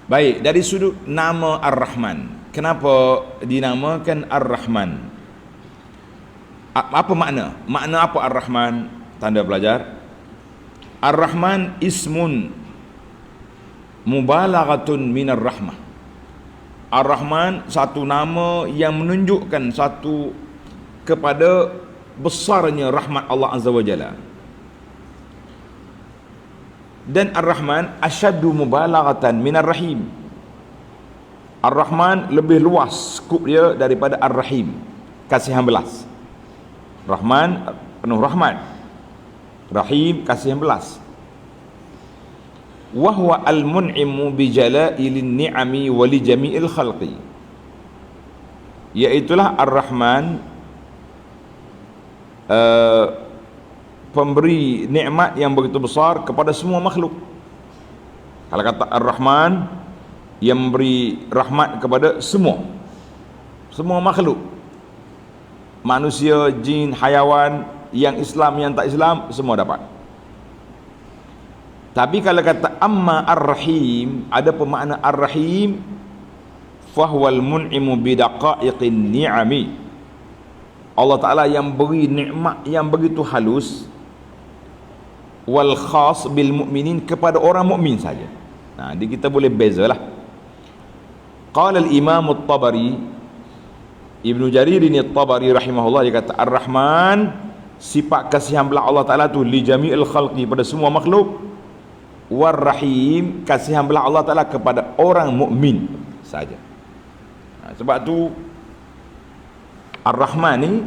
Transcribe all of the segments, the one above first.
Baik, dari sudut nama Ar-Rahman, kenapa dinamakan Ar-Rahman? Apa makna? Makna apa Ar-Rahman? Tanda pelajar. Ar-Rahman ismun mubalaghatun minar rahmah. Ar-Rahman satu nama yang menunjukkan satu kepada besarnya rahmat Allah Azza wa Jalla. Dan Ar-Rahman asyaddu mubalaghatan minar Rahim. Ar-Rahman lebih luas skup dia daripada Ar-Rahim, kasihan belas. Rahman penuh rahmat, Rahim kasihan belas. Wa huwa al-mun'imu bi jala'ilin ni'ami wa li jami'il khalqi. Iaitulah Ar-Rahman, pemberi nikmat yang begitu besar kepada semua makhluk. Kalau kata Ar-Rahman, yang memberi rahmat kepada semua makhluk, manusia, jin, hayawan, yang Islam, yang tak Islam, semua dapat. Tapi kalau kata amma Ar-Rahim, ada pemakna Ar-Rahim, fahuwal mun'imu bidaqa'iqin ni'ami. Allah Ta'ala yang beri nikmat yang begitu halus, wal khas bil mu'minin, kepada orang mukmin saja. Nah, jadi kita boleh bezalah. Qala al-Imam at-Tabari, Ibnu Jarir ini at-Tabari rahimahullah, dia kata Ar-Rahman, sifat kasihan belah Allah Ta'ala tu li jami'il khalqi, pada semua makhluk. War-Rahim, kasihan belah Allah Ta'ala kepada orang mukmin saja. Nah, sebab tu Ar-Rahman ni,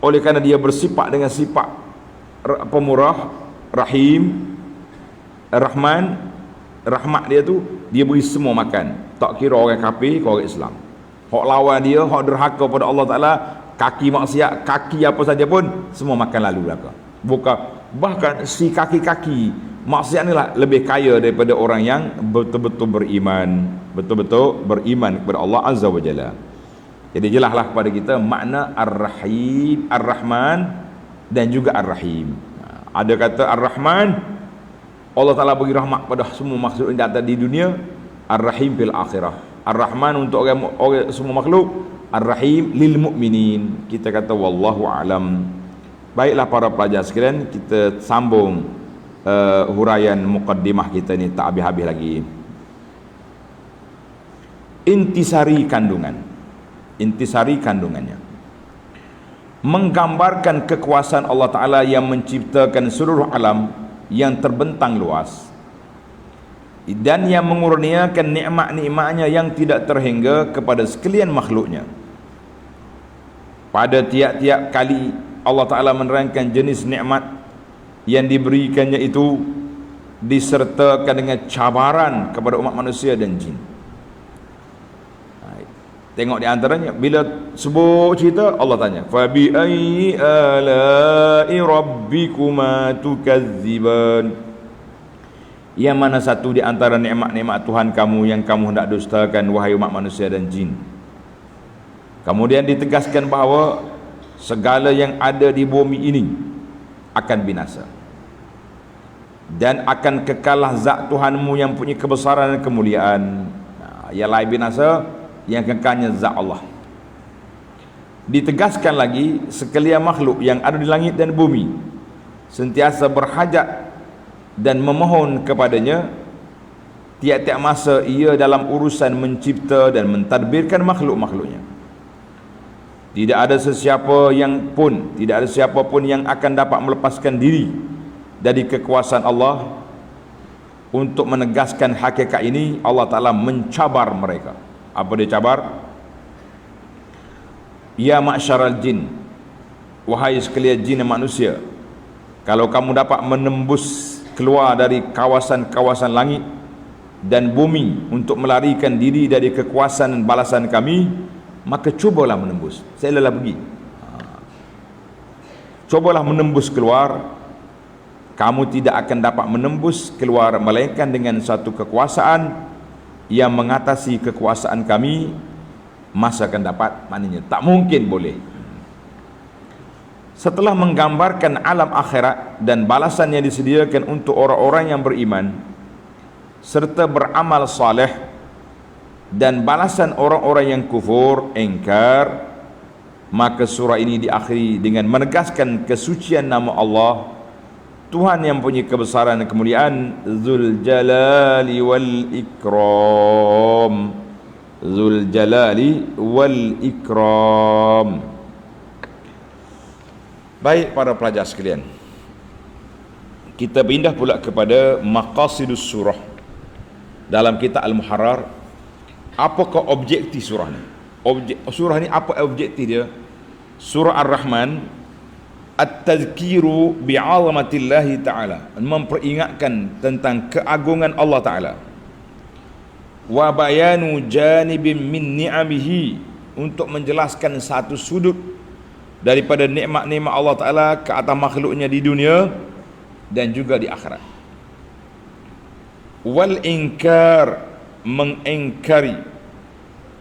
oleh kerana dia bersifat dengan sifat pemurah, Rahim, Rahman, rahmat dia tu, dia beri semua makan, tak kira orang kafir ke orang Islam. Hak lawan dia, hak derhaka pada Allah Ta'ala, kaki maksiat, kaki apa saja pun, semua makan lalu belaka. Bukan, bahkan si kaki-kaki maksiat ni lah lebih kaya daripada orang yang betul-betul beriman, betul-betul beriman kepada Allah Azza wa Jalla. Jadi jelaslah kepada kita makna Ar-Rahim, Ar-Rahman dan juga Ar-Rahim. Ada kata Ar-Rahman, Allah Ta'ala bagi rahmat pada semua makhluk yang ada di dunia. Ar-Rahim fil akhirah. Ar-Rahman untuk orang semua makhluk, Ar-Rahim lil mu'minin. Kita kata wallahu alam. Baiklah para pelajar sekalian, kita sambung huraian muqaddimah kita ni, tak habis-habis lagi. Intisari kandungan. Intisari kandungannya menggambarkan kekuasaan Allah Ta'ala yang menciptakan seluruh alam yang terbentang luas, dan yang mengurniakan nikmat-nikmatnya yang tidak terhingga kepada sekalian makhluknya. Pada tiap-tiap kali Allah Ta'ala menerangkan jenis nikmat yang diberikannya itu disertakan dengan cabaran kepada umat manusia dan jin. Tengok di antaranya, bila sebut cerita, Allah tanya, fa bi ayyi ala'i rabbikuma tukazziban. Yang mana satu di antara nikmat-nikmat Tuhan kamu yang kamu hendak dustakan, wahai umat manusia dan jin? Kemudian ditegaskan bahawa segala yang ada di bumi ini akan binasa, dan akan kekalah zat Tuhanmu yang punya kebesaran dan kemuliaan. Yang lain binasa, yang kekalnya zat Allah. Ditegaskan lagi, sekalian makhluk yang ada di langit dan bumi sentiasa berhajat dan memohon kepadanya tiap-tiap masa ia dalam urusan mencipta dan mentadbirkan makhluk-makhluknya. Tidak ada sesiapa pun yang akan dapat melepaskan diri dari kekuasaan Allah. Untuk menegaskan hakikat ini, Allah Ta'ala mencabar mereka. Apa dia cabar? Ya ma'syaral jin, wahai sekalian jin dan manusia, kalau kamu dapat menembus keluar dari kawasan-kawasan langit dan bumi untuk melarikan diri dari kekuasaan dan balasan kami, maka cubalah menembus. Saya lelah pergi, cobalah menembus keluar. Kamu tidak akan dapat menembus keluar melainkan dengan satu kekuasaan yang mengatasi kekuasaan kami, masa akan dapat, maknanya tak mungkin boleh. Setelah menggambarkan alam akhirat dan balasan yang disediakan untuk orang-orang yang beriman, serta beramal saleh, dan balasan orang-orang yang kufur, engkar. Maka surah ini diakhiri dengan menegaskan kesucian nama Allah, Tuhan yang punya kebesaran dan kemuliaan, Dzul Jalali wal Ikram. Dzul Jalali wal Ikram. Baik para pelajar sekalian, kita pindah pula kepada maqasidus surah dalam kitab Al-Muharrar. Apakah objektif surah ni? Surah ni apa objektif dia? Surah Ar-Rahman, at-tazkiru bi'azamatillahi ta'ala, memperingatkan tentang keagungan Allah Ta'ala, wa bayanu janibin min ni'amihi, untuk menjelaskan satu sudut daripada nikmat-nikmat Allah Ta'ala ke atas makhluknya di dunia dan juga di akhirat. Wal inkar, mengingkari,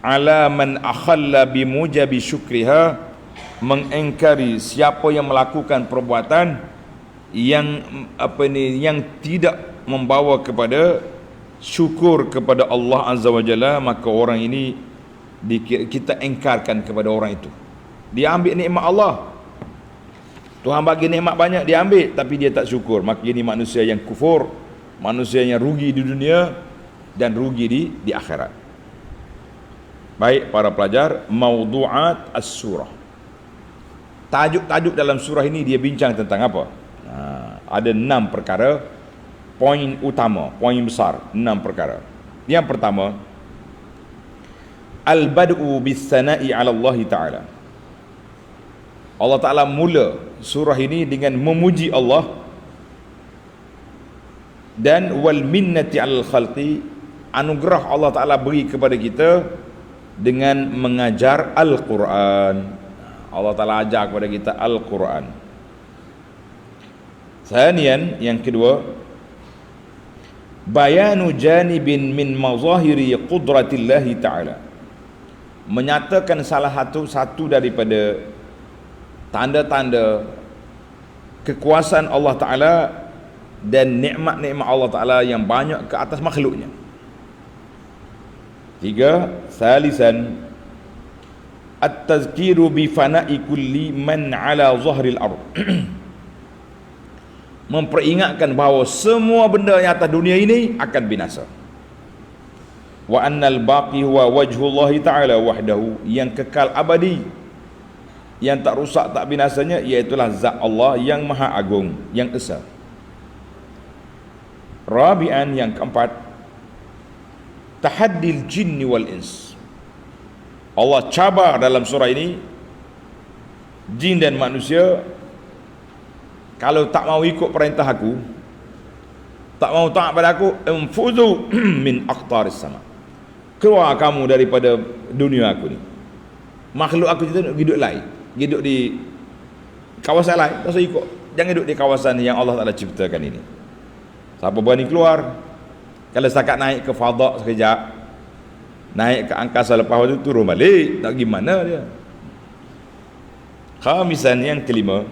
ala man akhalla bimujabi syukriha, mengingkari siapa yang melakukan perbuatan yang yang tidak membawa kepada syukur kepada Allah Azza wa Jalla, maka orang ini kita engkarkan kepada orang itu. Dia ambil nikmat Allah, Tuhan bagi nikmat banyak, dia ambil tapi dia tak syukur, maka ini manusia yang kufur, manusia yang rugi di dunia dan rugi di akhirat. Baik para pelajar, maudu'at as-surah, tajuk-tajuk dalam surah ini dia bincang tentang apa? Ada 6 perkara, poin utama, poin besar, 6 perkara. Yang pertama, al-bad'u bis-sana'i 'ala Allah Ta'ala. Allah Ta'ala mula surah ini dengan memuji Allah, dan wal minnati 'alal khalqi, anugerah Allah Ta'ala beri kepada kita dengan mengajar Al-Quran. Allah Ta'ala ajar kepada kita Al-Quran. Thaniyan, yang kedua, bayanu janibin min mazahiri qudratillahi ta'ala, menyatakan salah satu daripada tanda-tanda kekuasaan Allah Ta'ala dan nikmat-nikmat Allah Ta'ala yang banyak ke atas makhluknya. Tiga, thalisan, at-tazkiru bi fana'i kulli man ala zahril ard, memperingatkan bahawa semua benda yang atas dunia ini akan binasa. Wa annal baqi huwa wajhullahi ta'ala wahdahu, yang kekal abadi, yang tak rusak tak binasanya, iaitulah zat Allah yang maha agung, yang esa. Rabi'an, yang keempat, tahaddil jinni wal ins, Allah cabar dalam surah ini jin dan manusia. Kalau tak mau ikut perintah aku, tak mau taat pada aku, enfuzu min aqtaris sama, keluar kamu daripada dunia aku ni. Makhluk aku itu hidup lain, hidup di kawasan lain, tak usah ikut. Jangan hidup di kawasan yang Allah Ta'ala ciptakan ini. Siapa berani keluar? Kalau setakat naik ke fadha sekejap, naik ke angkasa, lepas itu turun balik, tak gimana dia. Khamisan, yang kelima,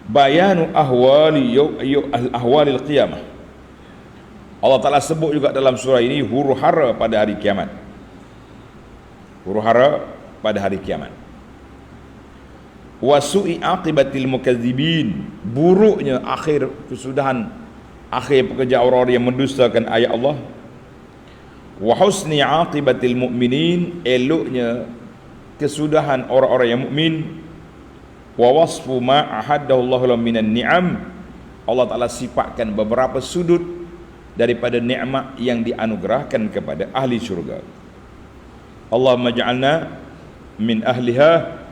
bayanu ahwalil qiyamah. Allah Ta'ala sebut juga dalam surah ini huru-hara pada hari kiamat. Huru-hara pada hari kiamat. Wa su'i aqibatil mukadzibin, buruknya akhir kesudahan, akhir pekerja orang-orang yang mendustakan ayat Allah. Wa husni aqibatil mu'minin, eloknya kesudahan orang-orang yang mukmin. Wa wasfu ma ahaddahu Allah lahum minan ni'am, Allah Ta'ala sifatkan beberapa sudut daripada nikmat yang dianugerahkan kepada ahli syurga. Allahumma ja'alna min ahliha,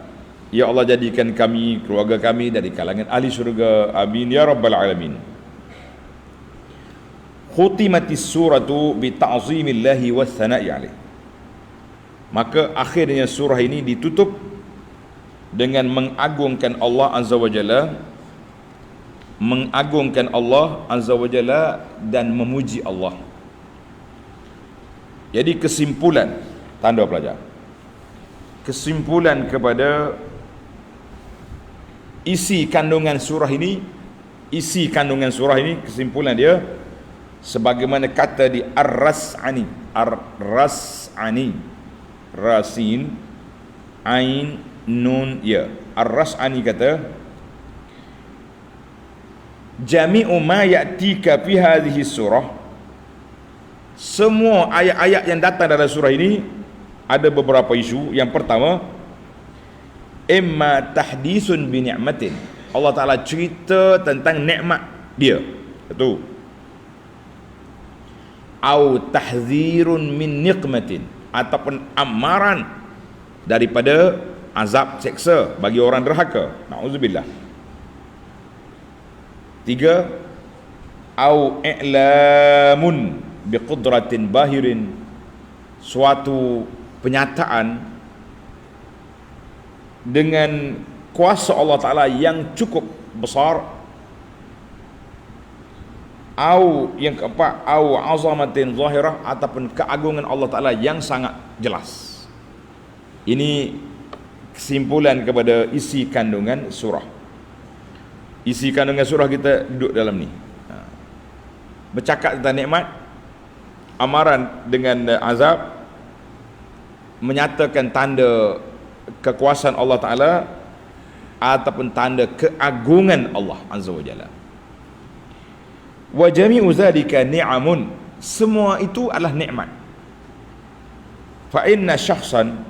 ya Allah jadikan kami, keluarga kami dari kalangan ahli syurga, amin ya rabbal alamin. Khutimatis suratu bi ta'zimillahi was sana'i alaih, maka akhirnya surah ini ditutup dengan mengagungkan Allah Azza wa Jalla, mengagungkan Allah Azza wa Jalla dan memuji Allah. Jadi kesimpulan, tanda pelajar, kesimpulan kepada isi kandungan surah ini, kesimpulan dia, sebagaimana kata di Ar-Ras'ani, Rasin Ain Nun Ya. Ar-Ras'ani kata, jami'u ma ya'tika fi hadhihi surah, semua ayat-ayat yang datang dalam surah ini ada beberapa isu. Yang pertama, imma tahdisun bi ni'matin, Allah Ta'ala cerita tentang nikmat dia, itu. Au tahzirun min niqmatin, ataupun amaran daripada azab seksa bagi orang derhaka, na'udzubillah. 3, au i'lamun biqudratin bahirin, suatu penyataan dengan kuasa Allah Ta'ala yang cukup besar. Au yang keempat, au azamatin zahirah, ataupun keagungan Allah Ta'ala yang sangat jelas. Ini kesimpulan kepada isi kandungan surah. Isi kandungan surah kita duduk dalam ni, bercakap tentang nikmat, amaran dengan azab, menyatakan tanda kekuasaan Allah Ta'ala ataupun tanda keagungan Allah Azza wa Jalla. Wa jami'u zalika ni'amun, semua itu adalah nikmat. Fa inna syakhsan,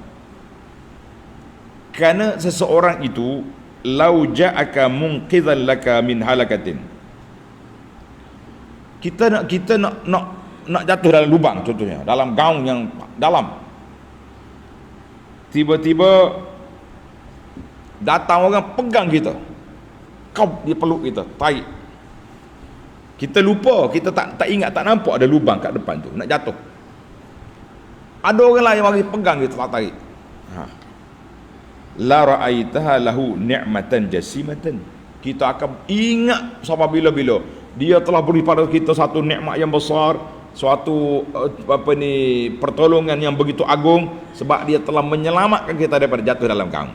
kerana seseorang itu, lau ja'aka munqidhan laka min halakatin, kita nak jatuh dalam lubang, contohnya dalam gaung yang dalam, tiba-tiba datang orang pegang kita, dia peluk kita, tarik, kita lupa, kita tak ingat, tak nampak ada lubang kat depan tu, nak jatuh, ada orang lain mari pegang kita, tak tarik, la ra'aitaha lahu ni'matan jasimatan, kita akan ingat sampai bila-bila dia telah beri pada kita satu nikmat yang besar, suatu pertolongan yang begitu agung, sebab dia telah menyelamatkan kita daripada jatuh dalam gaung.